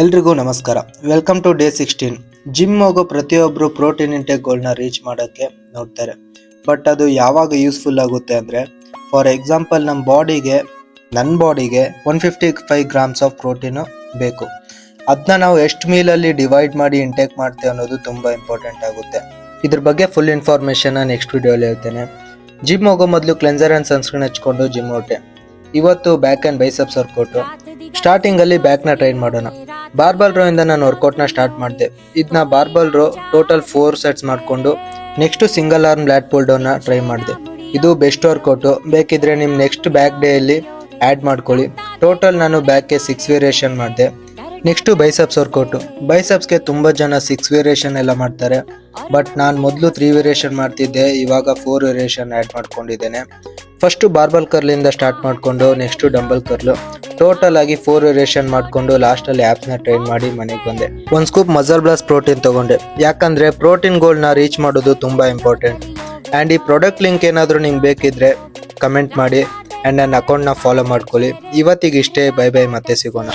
ಎಲ್ರಿಗೂ ನಮಸ್ಕಾರ. Welcome to day 16. Gym ಹೋಗೋ ಪ್ರತಿಯೊಬ್ಬರು ಪ್ರೋಟೀನ್ ಇಂಟೇಕ್ ಗೋಲ್ನ ರೀಚ್ ಮಾಡೋಕ್ಕೆ ನೋಡ್ತಾರೆ. ಬಟ್ ಅದು ಯಾವಾಗ ಯೂಸ್ಫುಲ್ ಆಗುತ್ತೆ ಅಂದರೆ, ಫಾರ್ ಎಕ್ಸಾಂಪಲ್ ನನ್ನ ಬಾಡಿಗೆ 155 ಗ್ರಾಮ್ಸ್ ಆಫ್ ಪ್ರೋಟೀನು ಬೇಕು. ಅದನ್ನ ನಾವು ಎಷ್ಟು ಮೀಲಲ್ಲಿ ಡಿವೈಡ್ ಮಾಡಿ ಇಂಟೇಕ್ ಮಾಡ್ತೇವೆ ಅನ್ನೋದು ತುಂಬ ಇಂಪಾರ್ಟೆಂಟ್ ಆಗುತ್ತೆ. ಇದ್ರ ಬಗ್ಗೆ ಫುಲ್ ಇನ್ಫಾರ್ಮೇಷನ್ನ ನೆಕ್ಸ್ಟ್ ವಿಡಿಯೋಲಿ ಹೇಳ್ತೇನೆ. ಜಿಮ್ ಹೋಗೋ ಮೊದಲು ಕ್ಲೆನ್ಸರ್ ಆ್ಯಂಡ್ ಸನ್ಸ್ಕ್ರೀನ್ ಹಚ್ಕೊಂಡು ಜಿಮ್ ಹೊರಟೆ. ಇವತ್ತು back and biceps workout. Starting ಅಲ್ಲಿ ಬ್ಯಾಕ್ ನ ಟ್ರೈನ್ ಮಾಡೋಣ. ಬಾರ್ಬಲ್ ರೋ ಇಂದ ನಾನು ವರ್ಕೌಟ್ ನ ಸ್ಟಾರ್ಟ್ ಮಾಡಿದೆ. ಇದನ್ನ ಬಾರ್ಬಲ್ ರೋ ಟೋಟಲ್ 4 ಸೆಟ್ಸ್ ಮಾಡ್ಕೊಂಡು next single arm lat pull down ನ ಟ್ರೈ ಮಾಡಿದೆ. ಇದು ಬೆಸ್ಟ್ ವರ್ಕೌಟ್. ಬೇಕಿದ್ರೆ ನಿಮ್ ನೆಕ್ಸ್ಟ್ ಬ್ಯಾಕ್ ಡೇ ಅಲ್ಲಿ ಆಡ್ ಮಾಡ್ಕೊಳ್ಳಿ. ಟೋಟಲ್ ನಾನು ಬ್ಯಾಕ್ಗೆ 6 ವೇರಿಯೇಷನ್ ಮಾಡಿದೆ. Next biceps workout. ಬೈಸೆಪ್ಸ್ಗೆ ತುಂಬ ಜನ 6 ವೇರಿಯೇಷನ್ ಎಲ್ಲ ಮಾಡ್ತಾರೆ. ಬಟ್ ನಾನು ಮೊದಲು 3 ವೇರಿಯೇಷನ್ ಮಾಡ್ತಿದ್ದೆ. ಇವಾಗ 4 ವೇರಿಯೇಷನ್ ಆ್ಯಡ್ ಮಾಡ್ಕೊಂಡಿದ್ದೇನೆ. ಫಸ್ಟು ಬಾರ್ಬಲ್ ಕರ್ಲಿಂದ ಸ್ಟಾರ್ಟ್ ಮಾಡಿಕೊಂಡು ನೆಕ್ಸ್ಟ್ ಡಂಬಲ್ ಕರ್ಲು. ಟೋಟಲ್ ಆಗಿ 4 ವೇರಿಯೇಷನ್ ಮಾಡಿಕೊಂಡು ಲಾಸ್ಟಲ್ಲಿ ಆ್ಯಪ್ಸ್ನ ಟ್ರೈನ್ ಮಾಡಿ ಮನೆಗೆ ಬಂದೆ. 1 ಸ್ಕೂಪ್ ಮಸಲ್ ಬ್ಲಾಸ್ಟ್ ಪ್ರೋಟೀನ್ ತಗೊಂಡೆ. ಯಾಕಂದರೆ ಪ್ರೋಟೀನ್ ಗೋಲ್ನ ರೀಚ್ ಮಾಡೋದು ತುಂಬ ಇಂಪಾರ್ಟೆಂಟ್. ಆ್ಯಂಡ್ ಈ ಪ್ರಾಡಕ್ಟ್ ಲಿಂಕ್ ಏನಾದರೂ ನಿಮ್ಗೆ ಬೇಕಿದ್ರೆ ಕಮೆಂಟ್ ಮಾಡಿ ಆ್ಯಂಡ್ ನನ್ನ ಅಕೌಂಟ್ನ ಫಾಲೋ ಮಾಡ್ಕೊಳ್ಳಿ. ಇವತ್ತಿಗೆ ಇಷ್ಟೇ. ಬೈ ಬೈ, ಮತ್ತೆ ಸಿಗೋಣ.